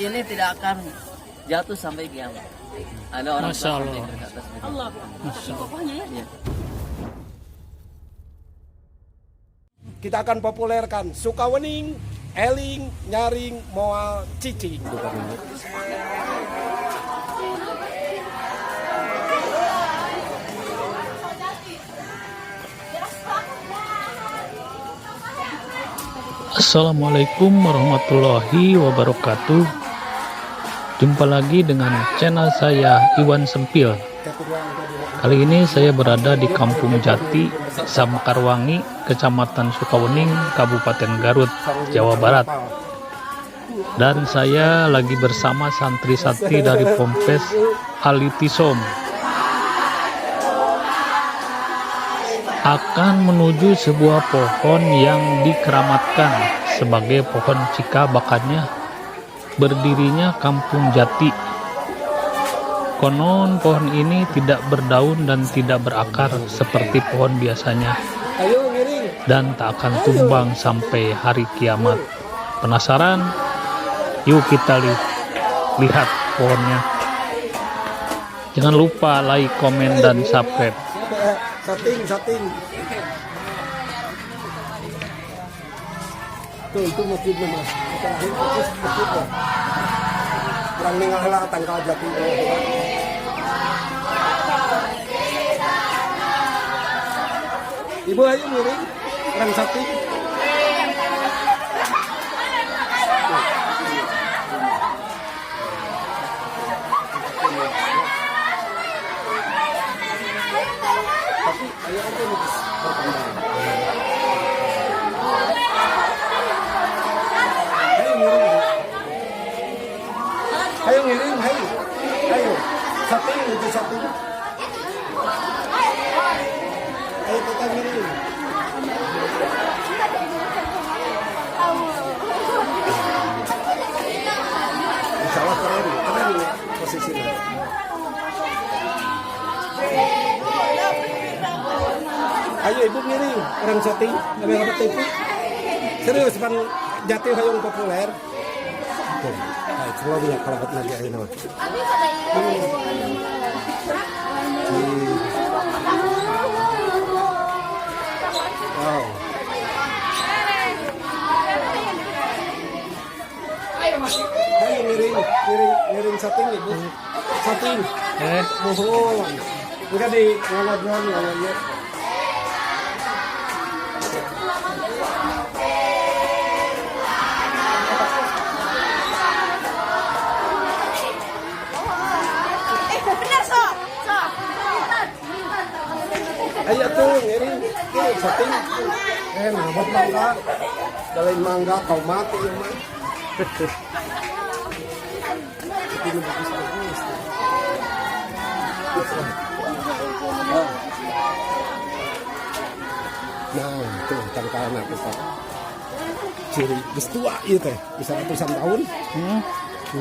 ini tidak akan jatuh sampai kiamat. Ada orang Masya Allah. sampai ke atas. Allah. Masya Allah. Pokoknya ya. Iya. Kita akan populerkan Sukawening, Eling, Nyaring, Moal, Cicing. Assalamualaikum warahmatullahi wabarakatuh. Jumpa lagi dengan channel saya Iwan Sempil. Kali ini saya berada di Kampung Jati, Desa Mekarwangi, Kecamatan Sukawening, Kabupaten Garut, Jawa Barat. Dan saya lagi bersama santri-santri dari Pompes Alitisom. Akan menuju sebuah pohon yang dikeramatkan sebagai pohon cika bakannya berdirinya Kampung Jati. Konon pohon ini tidak berdaun dan tidak berakar seperti pohon biasanya dan tak akan tumbang sampai hari kiamat. Penasaran? Yuk kita lihat pohonnya. Jangan lupa like, komen, dan subscribe. Sating. Tuh itu masjidnya mas. Masjidnya. Kurang mengalah tangkal Jati. Ibu ayo miring, orang sating. Tapi ayo aja nih berkembang. Ayo miring, ayo. Sating itu sating. Ayo kita miring. Insyaallah keren posisinya. Ayo ibu miring, orang sating, ada apa TV? Serius pan Jati hayong populer. Tuh, ayo coba bila kalau lagi ayo nama. Wow. Ayo miring sating ibu. Sating. Mohon. Enggak di ngolot-ngolot. Ayo tuh, ini sating. Mabot mangga. Dalain mangga kau mati ya mah. Ini bagus. Nah, tuh tangkalan aku Pak. Ciri geus tua ieu teh, bisa ratusan tahun.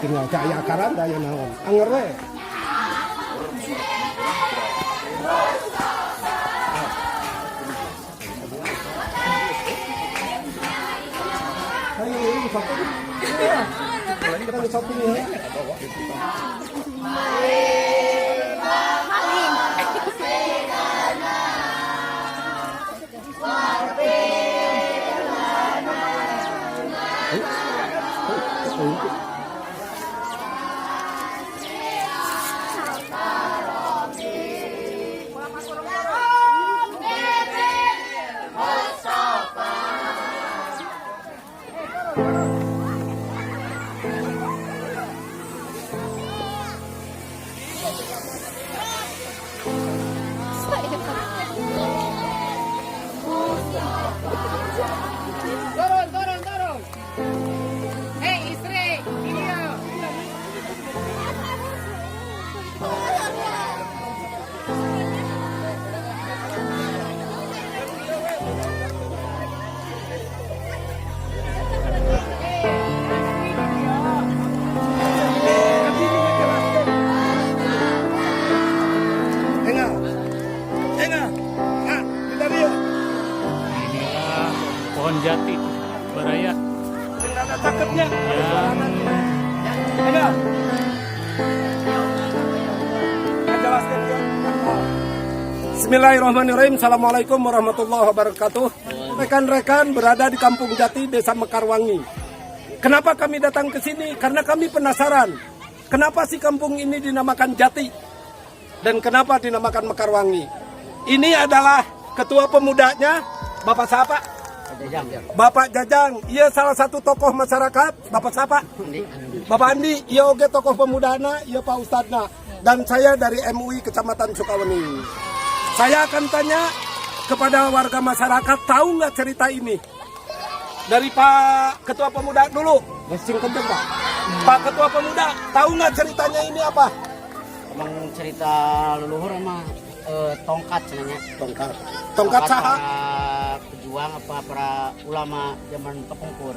Tinggal caya akaran daya naon. Anger we. Ayo, ini satu. Kita di shopping ya. Bismillahirrahmanirrahim. Assalamualaikum warahmatullahi wabarakatuh. Rekan-rekan berada di Kampung Jati, Desa Mekarwangi. Kenapa kami datang ke sini? Karena kami penasaran. Kenapa sih kampung ini dinamakan Jati? Dan kenapa dinamakan Mekarwangi? Ini adalah ketua pemudanya, Bapak siapa? Bapak Jajang. Ia salah satu tokoh masyarakat. Bapak siapa? Bapak Andi. Ia oke tokoh pemudana, ia Pak Ustadna. Dan saya dari MUI Kecamatan Sukawening. Saya akan tanya kepada warga masyarakat, tahu nggak cerita ini? Dari Pak Ketua Pemuda dulu. Kenceng, Pak. Pak Ketua Pemuda, tahu nggak ceritanya ini apa? Emang cerita leluhur mah tongkat sebenarnya. Tongkat saha? Para pejuang apa para ulama zaman kepungkur.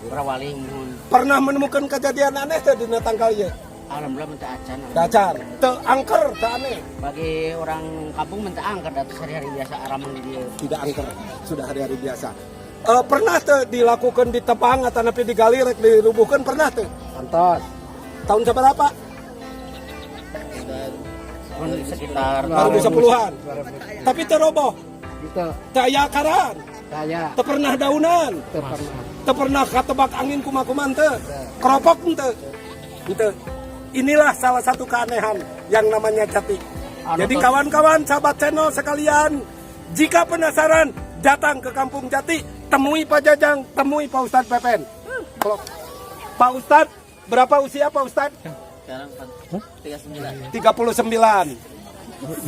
Para wali mohon. Pernah menemukan kejadian aneh di tanggalnya? Alhamdulillah minta acan. Dacar, angker, aneh. Bagi orang kampung minta angker datang sehari-hari biasa araman di dia. Tidak angker, sudah hari-hari biasa. Pernah tuh dilakukan di tebang atau napi digali rek dirubuhkan, pernah tuh? Pantas. Tahun seberapa? Sekitar Baru bisa puluhan. Tapi teroboh. Itu Caya akaran. saya Pernah daunan. pernah. Pernah katebak angin kumakuman teu. Keropok teu. Teu. Inilah salah satu keanehan yang namanya Jati. Jadi kawan-kawan, sahabat channel sekalian, jika penasaran, datang ke Kampung Jati, temui Pak Jajang, temui Pak Ustadz Pepen. Pak Ustadz, berapa usia Pak Ustadz? Sekarang 39. 39.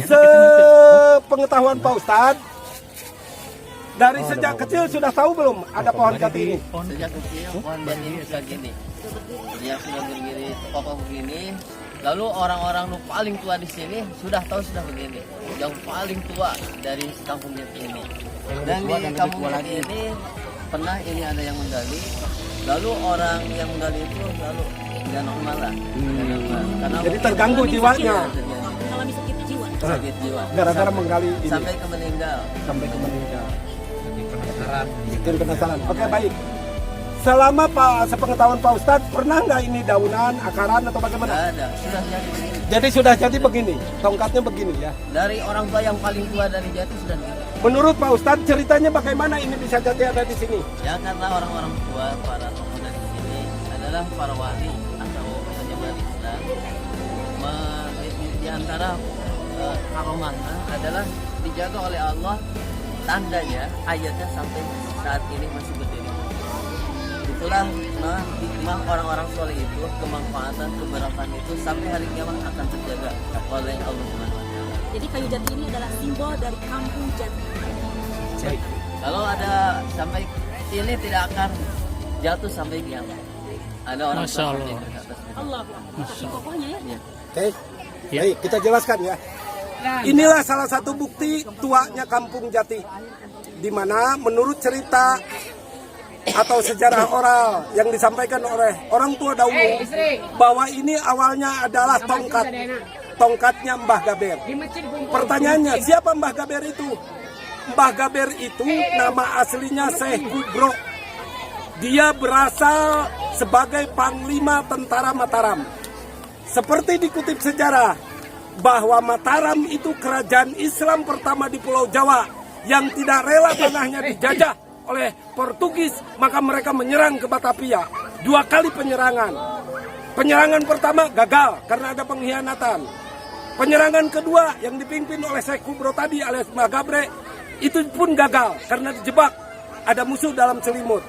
Sepengetahuan Pak Ustadz, dari sejak kecil sudah tahu belum ada pohon jati ini? Sejak kecil pohon jati ini sudah gini. Dia sudah berdiri kokoh begini. Lalu orang-orang yang paling tua di sini sudah tahu sudah begini. Yang paling tua dari kampung Jati ini. Dan di kampung Jati ini pernah ini ada yang menggali. Lalu orang yang menggali itu lalu tidak normal lah. Karena Jadi terganggu jiwanya. Mengalami sakit jiwa. Sakit jiwa. Gara-gara menggali ini. Sampai ke meninggal. Bikin penasaran. Oke, baik. Selama sepengetahuan Pak Ustadz, pernah nggak ini daunan, akaran atau bagaimana? Tidak ada. Sudah jadi begini. Jadi sudah jadi begini, tongkatnya begini ya. Dari orang tua yang paling tua dari Jati sudah begini. Menurut Pak Ustadz, ceritanya bagaimana ini bisa jadi ada di sini? Ya karena orang-orang tua, para pemuda di sini adalah para wali atau penyebar Islam. Di antara aromanya adalah dijaga oleh Allah, tandanya ayatnya sampai saat ini masih berdiri. Itulah hikmah orang-orang soleh itu, kemanfaatan, keberkahan itu sampai hari kiamat akan terjaga oleh Allah Subhanahu wa Ta'ala. Jadi kayu jati ini adalah simbol dari Kampung Jati. Kalau ada sampai ini tidak akan jatuh sampai kiamat. Ada orang Masya Allah. seperti itu di atas itu. Allah. Saking kokohnya ya. Ya. Oke, baik, kita jelaskan ya. Inilah salah satu bukti tuanya Kampung Jati, di mana menurut cerita atau sejarah oral yang disampaikan oleh orang tua dahulu, bahwa ini awalnya adalah tongkatnya Mbah Gaber. Pertanyaannya, siapa Mbah Gaber itu? Mbah Gaber itu nama aslinya Syekh Kubro. Dia berasal sebagai Panglima Tentara Mataram. Seperti dikutip sejarah, bahwa Mataram itu kerajaan Islam pertama di Pulau Jawa yang tidak rela tanahnya dijajah oleh Portugis, maka mereka menyerang ke Batavia. 2 kali penyerangan. Penyerangan pertama gagal karena ada pengkhianatan. Penyerangan kedua yang dipimpin oleh Syekh Kubro tadi alias Mbah Gabre, itu pun gagal karena dijebak, ada musuh dalam selimut.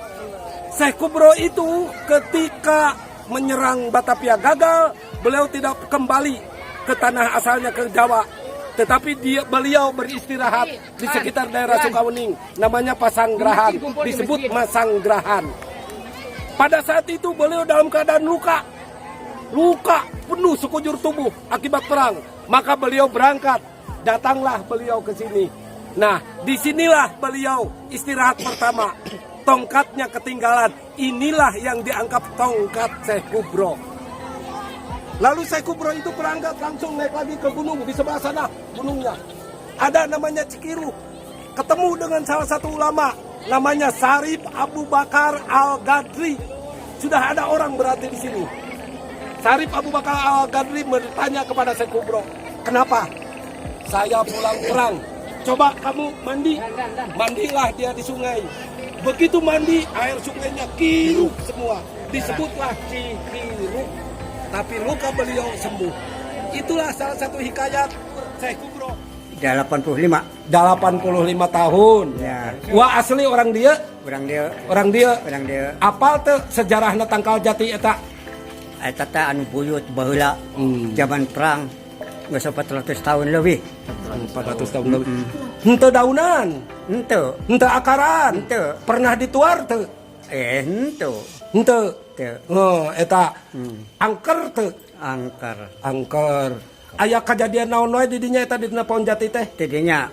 Syekh Kubro itu ketika menyerang Batavia gagal, beliau tidak kembali ke tanah asalnya ke Jawa, tetapi beliau beristirahat di sekitar daerah Sukawening, namanya Pasanggrahan, disebut Masanggrahan. Pada saat itu beliau dalam keadaan luka penuh sekujur tubuh akibat perang, maka beliau berangkat, datanglah beliau ke sini. Nah, disinilah beliau istirahat pertama, tongkatnya ketinggalan, inilah yang dianggap tongkat Syekh Kubro. Lalu Syekh Kubro itu berangkat langsung naik lagi ke gunung di sebelah sana gunungnya. Ada namanya Cikiru. Ketemu dengan salah satu ulama namanya Sarip Abu Bakar Al-Gadri. Sudah ada orang berarti di sini. Sarip Abu Bakar Al-Gadri bertanya kepada Syekh Kubro, "Kenapa? saya pulang perang. Coba kamu mandi, mandilah dia di sungai. Begitu mandi, air sungainya biru semua. Disebutlah Cikiruk. Tapi luka beliau sembuh. Itulah salah satu hikayat Syekh Kubro. 85. 85 tahun. Ya. Wah asli orang dia. Orang dia Apal teh sejarahna Tangkal Jati eta. eta teh anu buyut baheula zaman perang geus 400 tahun lebih. 400 tahun lebih. Henteu daunan, Henteu. henteu akaran. Henteu. Pernah dituar teu? Henteu. Henteu. Teu. Eta angker teu? Angker. Angker. Aya kejadian naon wae di dinya eta di dina Pohon Jati teh? Tidinya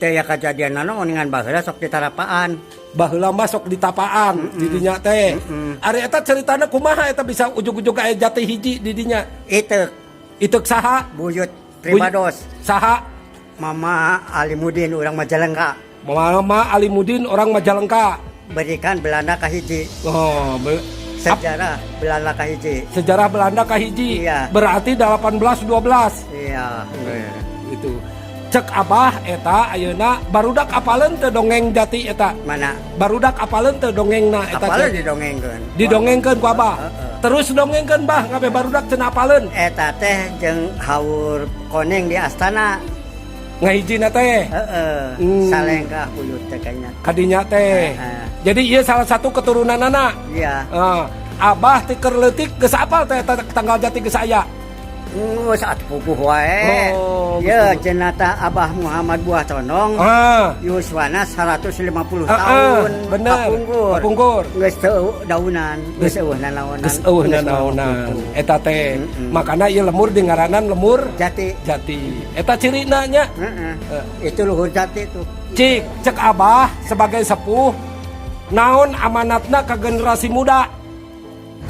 teh ya kejadian naon ngan baheula sok ditarapaan. Baheula mah sok ditapaan di dinya teh. Ari eta ceritana kumaha eta bisa ujug-ujug aya jati hiji di dinya? Itu saha? Buyut Pribados. Saha? Mama Alimudin orang Majalengka. Mama Alimudin orang Majalengka. Berikan Belanda ka hiji. Oh, Sejarah Belanda ka hiji. sejarah Belanda kahiji. Iya. Berarti 1812. Iya. Itu. Cek Abah eta ayeuna barudak apaleun teu dongeng Jati eta. Mana? Barudak apaleun teu dongengna eta. Apalnya Cek. didongengkeun. Didongengkeun ku Abah. Terus dongengkeun Bah, ngabe barudak cenah apaleun. Eta teh jeung haur koneng di astana. Ngahijina teh. Salengkah buyut teh kayaknya. Kadinya teh. Jadi ieu salah satu keturunanana. Iya. Abah ti keur leutik geus apal teh eta Tangkal Jati geus aya. Saat pupuh wae. Ya jenata Abah Muhammad Buah Condong. Yuswana 150 tahun. Bener. Kapungkur. Geus teu daunan, geus eueuh nanaonan. Geus eueuh nanaonan. Eta teh. Makana ieu lemur di ngaranan lemur Jati. Eta cirina nya. Itu luhur Jati tuh. Cek Abah sebagai sepuh naon amanatna ke generasi muda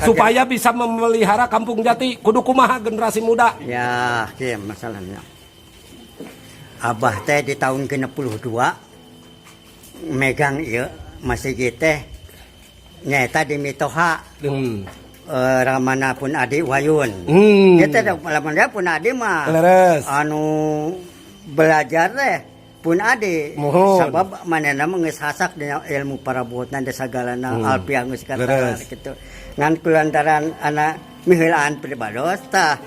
supaya bisa memelihara Kampung Jati. Kudu kumaha generasi muda? Ya, kieu masalahnya. Abah teh di tahun ke-62 megang ieu masih teh nyaeta di Mitoha. Ramana pun adi wayun. Kita ramana pun adi mah. Leres. Anu belajar teh pun adi. Sabab manehna geus hasak dina ilmu parabuhutna da sagalana alfiah geus kata kitu. Ngan kulantaran anak miheulaan Pribados tah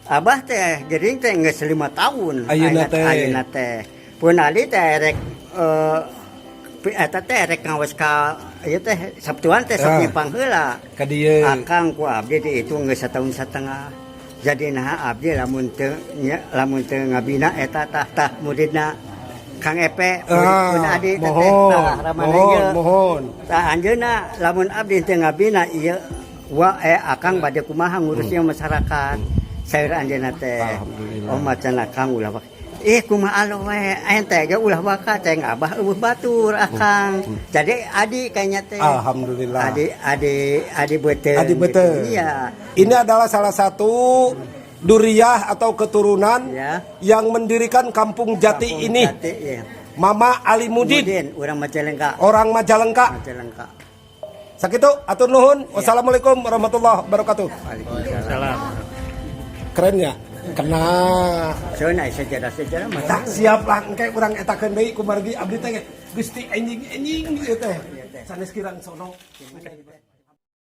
Abah teh gering teh geus 5 tahun ayeuna teh. Pun adi teh rek eta teh rek ngawas ka ieu teh Sabtuan teh sok nyepang heula. Ka dieu. Akang ku abdi di itu geus 1 tahun setengah. Jadi nah abdi lamun teu ngabina eta tah muridna Kang Epe pun adi teh ramana mohon. Tah anjeunna lamun abdi teu ngabina ieu akang bade kumaha ngurusnya masyarakat. Saeur anjeunna teh. Oh macan akang ulah kumaha alo we ente ge ulah baka teh Abah eueuh batur akang. Jadi adi kayaknya teh. Alhamdulillah. Adi beuteung. Iya. Ini adalah salah satu duriyah atau keturunan yang mendirikan Kampung Jati ini. Mama Alimudin. Orang Majalengka. Sakitu atur nuhun. Wassalamualaikum warahmatullahi wabarakatuh. Waalaikumsalam. Keren ya? Kena. Soalnya sejarah mah. Tak siap lah engke urang etakeun deui kumargi abdi teh Gusti anjing ieu teh. Sanes kirang sono.